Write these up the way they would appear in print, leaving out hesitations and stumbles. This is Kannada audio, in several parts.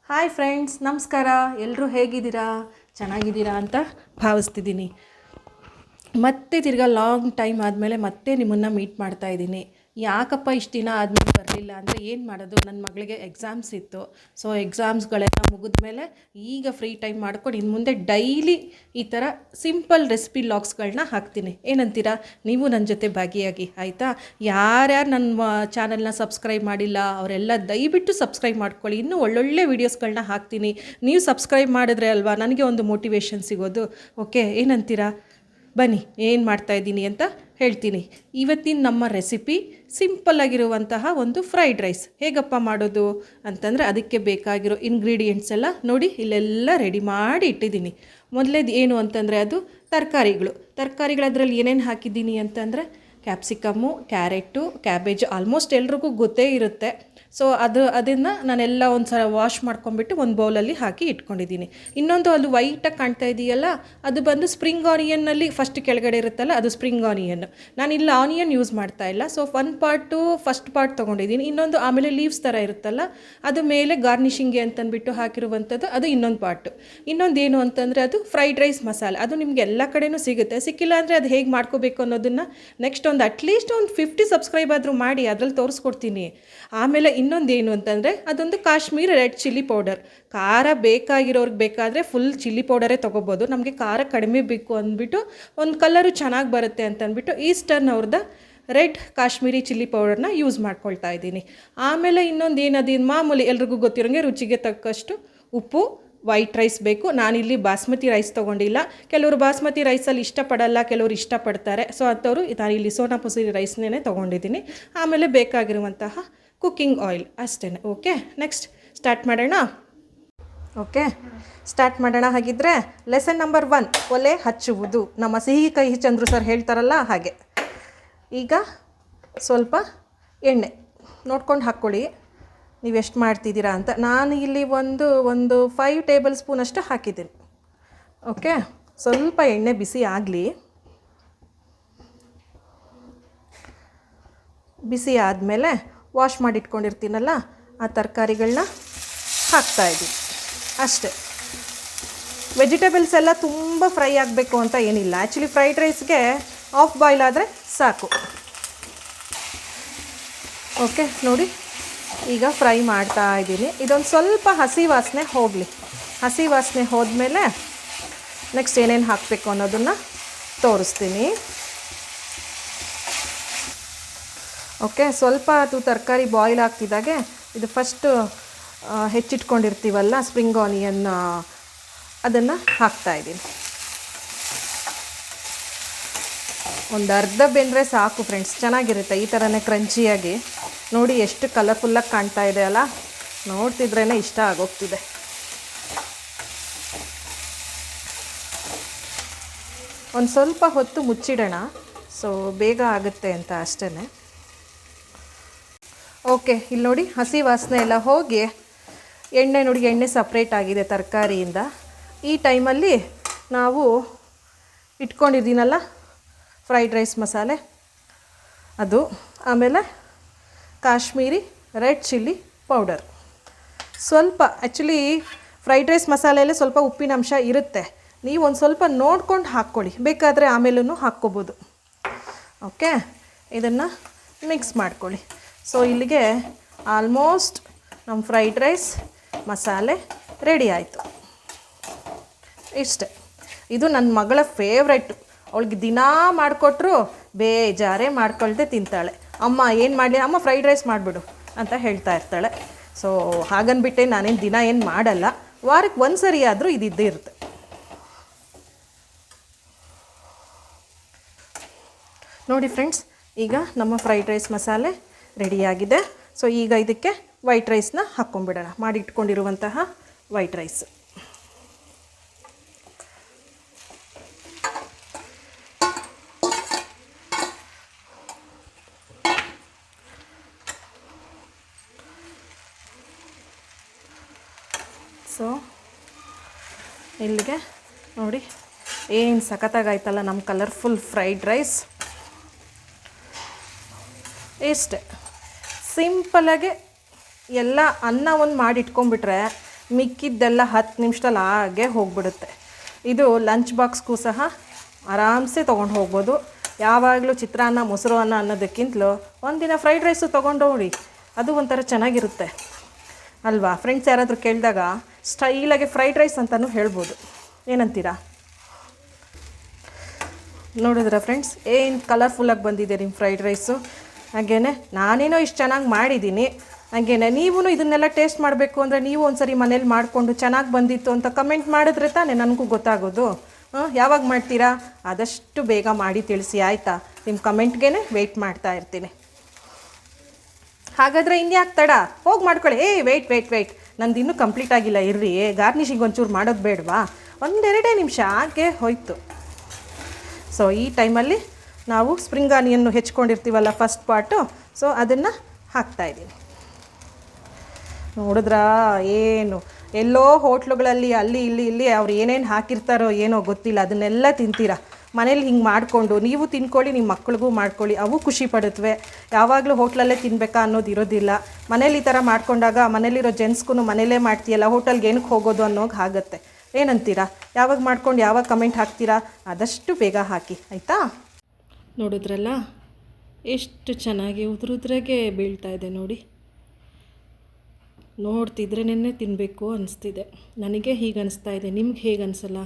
ಹಾಯ್ ಫ್ರೆಂಡ್ಸ್, ನಮಸ್ಕಾರ. ಎಲ್ಲರೂ ಹೇಗಿದ್ದೀರಾ? ಚೆನ್ನಾಗಿದ್ದೀರಾ ಅಂತ ಭಾವಿಸ್ತಿದ್ದೀನಿ. ಮತ್ತೆ ತಿರ್ಗಾ ಲಾಂಗ್ ಟೈಮ್ ಆದಮೇಲೆ ಮತ್ತೆ ನಿಮ್ಮನ್ನು ಮೀಟ್ ಮಾಡ್ತಾ ಇದ್ದೀನಿ. ಯಾಕಪ್ಪ ಇಷ್ಟು ದಿನ ಆದಮೇಲೆ ಬರಲಿಲ್ಲ ಅಂದರೆ ಏನು ಮಾಡೋದು, ನನ್ನ ಮಗಳಿಗೆ ಎಕ್ಸಾಮ್ಸ್ ಇತ್ತು. ಸೊ ಎಕ್ಸಾಮ್ಸ್ಗಳೆಲ್ಲ ಮುಗಿದ್ಮೇಲೆ ಈಗ ಫ್ರೀ ಟೈಮ್ ಮಾಡ್ಕೊಂಡು ಇನ್ನು ಮುಂದೆ ಡೈಲಿ ಈ ಥರ ಸಿಂಪಲ್ ರೆಸಿಪಿ ಲಾಗ್ಸ್ಗಳನ್ನ ಹಾಕ್ತೀನಿ. ಏನಂತೀರಾ? ನೀವು ನನ್ನ ಜೊತೆ ಭಾಗಿಯಾಗಿ, ಆಯಿತಾ? ಯಾರ್ಯಾರು ನನ್ನ ಚಾನಲ್ನ ಸಬ್ಸ್ಕ್ರೈಬ್ ಮಾಡಿಲ್ಲ ಅವರೆಲ್ಲ ದಯವಿಟ್ಟು ಸಬ್ಸ್ಕ್ರೈಬ್ ಮಾಡ್ಕೊಳ್ಳಿ. ಇನ್ನೂ ಒಳ್ಳೊಳ್ಳೆ ವೀಡಿಯೋಸ್ಗಳನ್ನ ಹಾಕ್ತೀನಿ. ನೀವು ಸಬ್ಸ್ಕ್ರೈಬ್ ಮಾಡಿದ್ರೆ ಅಲ್ವಾ ನನಗೆ ಒಂದು ಮೋಟಿವೇಶನ್ ಸಿಗೋದು. ಓಕೆ, ಏನಂತೀರಾ? ಬನ್ನಿ, ಏನು ಮಾಡ್ತಾಯಿದ್ದೀನಿ ಅಂತ ಹೇಳ್ತೀನಿ. ಇವತ್ತಿನ ನಮ್ಮ ರೆಸಿಪಿ ಸಿಂಪಲ್ಲಾಗಿರುವಂತಹ ಒಂದು ಫ್ರೈಡ್ ರೈಸ್. ಹೇಗಪ್ಪ ಮಾಡೋದು ಅಂತಂದರೆ ಅದಕ್ಕೆ ಬೇಕಾಗಿರೋ ಇಂಗ್ರೀಡಿಯೆಂಟ್ಸ್ ಎಲ್ಲ ನೋಡಿ ಇಲ್ಲೆಲ್ಲ ರೆಡಿ ಮಾಡಿ ಇಟ್ಟಿದ್ದೀನಿ. ಮೊದಲೇದು ಏನು ಅಂತಂದರೆ ಅದು ತರಕಾರಿಗಳು ಅದರಲ್ಲಿ ಏನೇನು ಹಾಕಿದ್ದೀನಿ ಅಂತಂದರೆ ಕ್ಯಾಪ್ಸಿಕಮ್ಮು, ಕ್ಯಾರೆಟು, ಕ್ಯಾಬೇಜ್ ಆಲ್ಮೋಸ್ಟ್ ಎಲ್ರಿಗೂ ಗೊತ್ತೇ ಇರುತ್ತೆ. ಸೊ ಅದನ್ನು ನಾನೆಲ್ಲ ಒಂದು ಸಲ ವಾಶ್ ಮಾಡ್ಕೊಂಬಿಟ್ಟು ಒಂದು ಬೌಲಲ್ಲಿ ಹಾಕಿ ಇಟ್ಕೊಂಡಿದ್ದೀನಿ. ಇನ್ನೊಂದು ಅದು ವೈಟಾಗಿ ಕಾಣ್ತಾ ಇದೆಯಲ್ಲ, ಅದು ಬಂದು ಸ್ಪ್ರಿಂಗ್ ಆನಿಯನ್ನಲ್ಲಿ ಫಸ್ಟ್ ಕೆಳಗಡೆ ಇರುತ್ತಲ್ಲ, ಅದು ಸ್ಪ್ರಿಂಗ್ ಆನಿಯನ್. ನಾನಿಲ್ಲಿ ಆನಿಯನ್ ಯೂಸ್ ಮಾಡ್ತಾ ಇಲ್ಲ. ಸೊ ಫಸ್ಟ್ ಪಾರ್ಟ್ ತೊಗೊಂಡಿದ್ದೀನಿ. ಇನ್ನೊಂದು ಆಮೇಲೆ ಲೀವ್ಸ್ ಥರ ಇರುತ್ತಲ್ಲ, ಅದು ಮೇಲೆ ಗಾರ್ನಿಷಿಂಗ್ಗೆ ಅಂತಂದ್ಬಿಟ್ಟು ಹಾಕಿರುವಂಥದ್ದು, ಅದು ಇನ್ನೊಂದು ಪಾರ್ಟು. ಇನ್ನೊಂದು ಏನು ಅಂತಂದರೆ ಅದು ಫ್ರೈಡ್ ರೈಸ್ ಮಸಾಲೆ. ಅದು ನಿಮಗೆ ಎಲ್ಲ ಕಡೆಯೂ ಸಿಗುತ್ತೆ. ಸಿಕ್ಕಿಲ್ಲ ಅಂದರೆ ಅದು ಹೇಗೆ ಮಾಡ್ಕೋಬೇಕು ಅನ್ನೋದನ್ನು ನೆಕ್ಸ್ಟ್ ಅಟ್ಲೀಸ್ಟ್ ಒಂದು 50 ಸಬ್ಸ್ಕ್ರೈಬ್ ಆದರೂ ಮಾಡಿ, ಅದರಲ್ಲಿ ತೋರಿಸ್ಕೊಡ್ತೀನಿ. ಆಮೇಲೆ ಇನ್ನೊಂದು ಏನು ಅಂತಂದರೆ ಅದೊಂದು ಕಾಶ್ಮೀರ್ ರೆಡ್ ಚಿಲ್ಲಿ ಪೌಡರ್. ಖಾರ ಬೇಕಾಗಿರೋರ್ಗೆ ಬೇಕಾದರೆ ಫುಲ್ ಚಿಲ್ಲಿ ಪೌಡರೇ ತೊಗೋಬೋದು. ನಮಗೆ ಖಾರ ಕಡಿಮೆ ಬೇಕು ಅಂದ್ಬಿಟ್ಟು ಒಂದು ಕಲರು ಚೆನ್ನಾಗಿ ಬರುತ್ತೆ ಅಂತಂದ್ಬಿಟ್ಟು ಈಸ್ಟರ್ನ್ ಅವ್ರದ್ದು ರೆಡ್ ಕಾಶ್ಮೀರಿ ಚಿಲ್ಲಿ ಪೌಡರ್ನ ಯೂಸ್ ಮಾಡ್ಕೊಳ್ತಾ ಇದ್ದೀನಿ. ಆಮೇಲೆ ಇನ್ನೊಂದು ಏನದು ಮಾಮೂಲಿ ಎಲ್ರಿಗೂ ಗೊತ್ತಿರೋಂಗೆ ರುಚಿಗೆ ತಕ್ಕಷ್ಟು ಉಪ್ಪು. ವೈಟ್ ರೈಸ್ ಬೇಕು. ನಾನಿಲ್ಲಿ ಬಾಸ್ಮತಿ ರೈಸ್ ತೊಗೊಂಡಿಲ್ಲ. ಕೆಲವರು ಬಾಸ್ಮತಿ ರೈಸಲ್ಲಿ ಇಷ್ಟಪಡಲ್ಲ, ಕೆಲವರು ಇಷ್ಟಪಡ್ತಾರೆ. ಸೊ ಅಂಥವ್ರು ನಾನಿಲ್ಲಿ ಸೋನಾಮಸೂರಿ ರೈಸ್ನೇ ತೊಗೊಂಡಿದ್ದೀನಿ. ಆಮೇಲೆ ಬೇಕಾಗಿರುವಂತಹ ಕುಕ್ಕಿಂಗ್ ಆಯಿಲ್ ಅಷ್ಟೇ. ಓಕೆ, ನೆಕ್ಸ್ಟ್ ಸ್ಟಾರ್ಟ್ ಮಾಡೋಣ. ಹಾಗಿದ್ರೆ ಲೆಸನ್ ನಂಬರ್ 1, ಒಲೆ ಹಚ್ಚುವುದು. ನಮ್ಮ ಸಿಹಿ ಕಹಿ ಚಂದ್ರು ಸರ್ ಹೇಳ್ತಾರಲ್ಲ ಹಾಗೆ. ಈಗ ಸ್ವಲ್ಪ ಎಣ್ಣೆ ನೋಡ್ಕೊಂಡು ಹಾಕ್ಕೊಳ್ಳಿ, ನೀವು ಎಷ್ಟು ಮಾಡ್ತಿದ್ದೀರಾ ಅಂತ. ನಾನು ಇಲ್ಲಿ ಒಂದು 5 ಟೇಬಲ್ ಸ್ಪೂನ್ ಅಷ್ಟು ಹಾಕಿದ್ದೀನಿ. ಓಕೆ, ಸ್ವಲ್ಪ ಎಣ್ಣೆ ಬಿಸಿ ಆಗಲಿ. ಬಿಸಿ ಆದಮೇಲೆ ವಾಶ್ ಮಾಡಿಟ್ಕೊಂಡಿರ್ತೀನಲ್ಲ ಆ ತರಕಾರಿಗಳನ್ನ ಹಾಕ್ತಾಯಿದ್ದೀನಿ ಅಷ್ಟೇ. ವೆಜಿಟೇಬಲ್ಸ್ ಎಲ್ಲ ತುಂಬ ಫ್ರೈ ಆಗಬೇಕು ಅಂತ ಏನಿಲ್ಲ. ಆ್ಯಕ್ಚುಲಿ ಫ್ರೈಡ್ ರೈಸ್ಗೆ ಆಫ್ ಬಾಯ್ಲ್ ಆದರೆ ಸಾಕು. ಓಕೆ, ನೋಡಿ ಈಗ ಫ್ರೈ ಮಾಡ್ತಾ ಇದ್ದೀನಿ. ಇದೊಂದು ಸ್ವಲ್ಪ ಹಸಿ ವಾಸನೆ ಹೋಗಲಿ. ಹಸಿ ವಾಸನೆ ಹೋದ್ಮೇಲೆ ನೆಕ್ಸ್ಟ್ ಏನೇನು ಹಾಕಬೇಕು ಅನ್ನೋದನ್ನು ತೋರಿಸ್ತೀನಿ. ಓಕೆ, ಸ್ವಲ್ಪ ಅದು ತರಕಾರಿ ಬಾಯ್ಲ್ ಆಗ್ತಿದ್ದಾಗೆ ಇದು ಫಸ್ಟು ಹೆಚ್ಚಿಟ್ಕೊಂಡಿರ್ತೀವಲ್ಲ ಸ್ಪ್ರಿಂಗ್ ಆನಿಯನ್, ಅದನ್ನು ಹಾಕ್ತಾಯಿದ್ದೀನಿ. ಒಂದು ಅರ್ಧ ಬೆಂದರೆ ಸಾಕು ಫ್ರೆಂಡ್ಸ್, ಚೆನ್ನಾಗಿರುತ್ತೆ ಈ ಥರನೇ ಕ್ರಂಚಿಯಾಗಿ. ನೋಡಿ ಎಷ್ಟು ಕಲರ್ಫುಲ್ಲಾಗಿ ಕಾಣ್ತಾ ಇದೆ ಅಲ್ಲ, ನೋಡ್ತಿದ್ರೇ ಇಷ್ಟ ಆಗೋಗ್ತಿದೆ. ಒಂದು ಸ್ವಲ್ಪ ಹೊತ್ತು ಮುಚ್ಚಿಡೋಣ, ಸೊ ಬೇಗ ಆಗುತ್ತೆ ಅಂತ ಅಷ್ಟೇ. ಓಕೆ, ಇಲ್ಲಿ ನೋಡಿ ಹಸಿ ವಾಸನೆ ಎಲ್ಲ ಹೋಗಿ ಎಣ್ಣೆ ನೋಡಿ, ಎಣ್ಣೆ ಸಪ್ರೇಟ್ ಆಗಿದೆ ತರಕಾರಿಯಿಂದ. ಈ ಟೈಮಲ್ಲಿ ನಾವು ಇಟ್ಕೊಂಡಿದ್ದೀನಲ್ಲ ಫ್ರೈಡ್ ರೈಸ್ ಮಸಾಲೆ, ಅದು, ಆಮೇಲೆ ಕಾಶ್ಮೀರಿ ರೆಡ್ ಚಿಲ್ಲಿ ಪೌಡರ್ ಸ್ವಲ್ಪ. ಆ್ಯಕ್ಚುಲಿ ಫ್ರೈಡ್ ರೈಸ್ ಮಸಾಲೆಯಲ್ಲೇ ಸ್ವಲ್ಪ ಉಪ್ಪಿನ ಅಂಶ ಇರುತ್ತೆ. ನೀವು ಒಂದು ಸ್ವಲ್ಪ ನೋಡ್ಕೊಂಡು ಹಾಕ್ಕೊಳ್ಳಿ, ಬೇಕಾದರೆ ಆಮೇಲೂ ಹಾಕ್ಕೋಬೋದು. ಓಕೆ, ಇದನ್ನು ಮಿಕ್ಸ್ ಮಾಡ್ಕೊಳ್ಳಿ. ಸೊ ಇಲ್ಲಿಗೆ ಆಲ್ಮೋಸ್ಟ್ ನಮ್ಮ ಫ್ರೈಡ್ ರೈಸ್ ಮಸಾಲೆ ರೆಡಿ ಆಯಿತು. ಇಷ್ಟೆ. ಇದು ನನ್ನ ಮಗಳ ಫೇವ್ರೆಟ್ಟು. ಅವಳಿಗೆ ದಿನಾ ಮಾಡಿಕೊಟ್ರು ಬೇಜಾರೇ ಮಾಡ್ಕೊಳ್ದೆ ತಿಂತಾಳೆ. ಅಮ್ಮ ಏನು ಮಾಡಲಿ ಅಮ್ಮ, ಫ್ರೈಡ್ ರೈಸ್ ಮಾಡಿಬಿಡು ಅಂತ ಹೇಳ್ತಾ ಇರ್ತಾಳೆ. ಸೊ ಹಾಗನ್ಬಿಟ್ಟೆ ನಾನೇನು ದಿನ ಏನು ಮಾಡಲ್ಲ, ವಾರಕ್ಕೆ ಒಂದು ಸರಿ ಆದರೂ ಇದ್ದೇ ಇರುತ್ತೆ. ನೋಡಿ ಫ್ರೆಂಡ್ಸ್, ಈಗ ನಮ್ಮ ಫ್ರೈಡ್ ರೈಸ್ ಮಸಾಲೆ ರೆಡಿಯಾಗಿದೆ. ಸೊ ಈಗ ಇದಕ್ಕೆ ವೈಟ್ ರೈಸ್ನ ಹಾಕ್ಕೊಂಬಿಡೋಣ, ಮಾಡಿ ಇಟ್ಕೊಂಡಿರುವಂತಹ ವೈಟ್ ರೈಸ್. ಸೊ ಇಲ್ಲಿಗೆ ನೋಡಿ ಏನು ಸಖತ್ತಾಗಾಯ್ತಲ್ಲ ನಮ್ಮ ಕಲರ್ಫುಲ್ ಫ್ರೈಡ್ ರೈಸ್. ಇಷ್ಟೇ ಸಿಂಪಲಾಗೆ ಎಲ್ಲ ಅನ್ನ ಒಂದು ಮಾಡಿ ಇಟ್ಕೊಂಡ್ಬಿಟ್ರೆ ಮಿಕ್ಕಿದ್ದೆಲ್ಲ 10 ನಿಮಿಷದಲ್ಲಿ ಹಾಗೆ ಹೋಗ್ಬಿಡುತ್ತೆ. ಇದು ಲಂಚ್ ಬಾಕ್ಸ್ಗೂ ಸಹ ಆರಾಮ್ಸೆ ತೊಗೊಂಡು ಹೋಗ್ಬೋದು. ಯಾವಾಗಲೂ ಚಿತ್ರಾನ್ನ ಮೊಸರು ಅನ್ನ ಅನ್ನೋದಕ್ಕಿಂತಲೂ ಒಂದಿನ ಫ್ರೈಡ್ ರೈಸು ತೊಗೊಂಡೋಗಿ, ಅದು ಒಂಥರ ಚೆನ್ನಾಗಿರುತ್ತೆ ಅಲ್ವಾ. ಫ್ರೆಂಡ್ಸ್ ಯಾರಾದರೂ ಕೇಳಿದಾಗ ಸ್ಟೈಲಾಗಿ ಫ್ರೈಡ್ ರೈಸ್ ಅಂತಲೂ ಹೇಳ್ಬೋದು. ಏನಂತೀರಾ? ನೋಡಿದ್ರಾ ಫ್ರೆಂಡ್ಸ್, ಏನು ಕಲರ್ಫುಲ್ಲಾಗಿ ಬಂದಿದೆ ನಿಮ್ಮ ಫ್ರೈಡ್ ರೈಸು. ಹಾಗೇ ನಾನೇನೋ ಇಷ್ಟು ಚೆನ್ನಾಗಿ ಮಾಡಿದ್ದೀನಿ. ಹಾಗೇ ನೀವು ಇದನ್ನೆಲ್ಲ ಟೇಸ್ಟ್ ಮಾಡಬೇಕು ಅಂದರೆ ನೀವು ಒಂದ್ಸರಿ ಮನೇಲಿ ಮಾಡಿಕೊಂಡು ಚೆನ್ನಾಗಿ ಬಂದಿತ್ತು ಅಂತ ಕಮೆಂಟ್ ಮಾಡಿದ್ರೆ ತಾನೇ ನನಗೂ ಗೊತ್ತಾಗೋದು. ಯಾವಾಗ ಮಾಡ್ತೀರಾ? ಆದಷ್ಟು ಬೇಗ ಮಾಡಿ ತಿಳಿಸಿ ಆಯಿತಾ. ನಿಮ್ಮ ಕಮೆಂಟ್ಗೆ ವೆಯ್ಟ್ ಮಾಡ್ತಾ ಇರ್ತೀನಿ. ಹಾಗಾದರೆ ಇನ್ಯಾಕೆ ತಡ, ಹೋಗಿ ಮಾಡ್ಕೊಳ್ಳಿ. ವೆಯ್ಟ್ ನಂದು ಇನ್ನೂ ಕಂಪ್ಲೀಟ್ ಆಗಿಲ್ಲ, ಇರ್ರಿ. ಗಾರ್ನಿಷಿಂಗ್ ಒಂಚೂರು ಮಾಡೋದು ಬೇಡವಾ? ಒಂದೆರಡೇ ನಿಮಿಷ ಹಾಗೆ ಹೋಯ್ತು. ಸೊ ಈ ಟೈಮಲ್ಲಿ ನಾವು ಸ್ಪ್ರಿಂಗ್ ಆನಿಯನ್ನು ಹೆಚ್ಕೊಂಡಿರ್ತೀವಲ್ಲ ಫಸ್ಟ್ ಪಾರ್ಟು, ಸೊ ಅದನ್ನು ಹಾಕ್ತಾಯಿದ್ದೀನಿ. ನೋಡಿದ್ರಾ, ಏನು ಎಲ್ಲೋ ಹೋಟ್ಲುಗಳಲ್ಲಿ ಅಲ್ಲಿ ಇಲ್ಲಿ ಅವ್ರು ಏನೇನು ಹಾಕಿರ್ತಾರೋ ಏನೋ ಗೊತ್ತಿಲ್ಲ, ಅದನ್ನೆಲ್ಲ ತಿಂತೀರಾ. ಮನೇಲಿ ಹಿಂಗೆ ಮಾಡಿಕೊಂಡು ನೀವು ತಿನ್ಕೊಳ್ಳಿ, ನಿಮ್ಮ ಮಕ್ಳಿಗೂ ಮಾಡ್ಕೊಳ್ಳಿ, ಅವು ಖುಷಿ ಪಡುತ್ತವೆ. ಯಾವಾಗಲೂ ಹೋಟ್ಲಲ್ಲೇ ತಿನ್ನಬೇಕಾ ಅನ್ನೋದು ಇರೋದಿಲ್ಲ. ಮನೇಲಿ ಈ ಥರ ಮಾಡ್ಕೊಂಡಾಗ ಮನೇಲಿರೋ ಜೆಂಟ್ಸ್ಗೂ ಮನೇಲೇ ಮಾಡ್ತೀಯಲ್ಲ, ಹೋಟೆಲ್ಗೆ ಏನಕ್ಕೆ ಹೋಗೋದು ಅನ್ನೋದು ಆಗುತ್ತೆ. ಏನಂತೀರಾ? ಯಾವಾಗ ಮಾಡ್ಕೊಂಡು ಯಾವಾಗ ಕಮೆಂಟ್ ಹಾಕ್ತೀರಾ? ಆದಷ್ಟು ಬೇಗ ಹಾಕಿ ಆಯಿತಾ. ನೋಡಿದ್ರಲ್ಲ ಎಷ್ಟು ಚೆನ್ನಾಗಿ ಉದುರುದ್ರಾಗೆ ಬೀಳ್ತಾ ಇದೆ ನೋಡಿ. ನೋಡ್ತಿದ್ರೇ ತಿನ್ನಬೇಕು ಅನಿಸ್ತಿದೆ. ನನಗೆ ಹೀಗೆ ಅನಿಸ್ತಾ ಇದೆ, ನಿಮ್ಗೆ ಹೇಗೆ ಅನಿಸಲ್ಲ?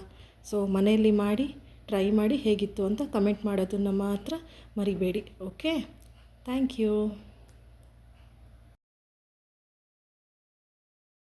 ಸೊ ಮನೆಯಲ್ಲಿ ಮಾಡಿ ಟ್ರೈ ಮಾಡಿ ಹೇಗಿತ್ತು ಅಂತ ಕಮೆಂಟ್ ಮಾಡೋದನ್ನು ಮಾತ್ರ ಮರಿಬೇಡಿ. Okay, thank you.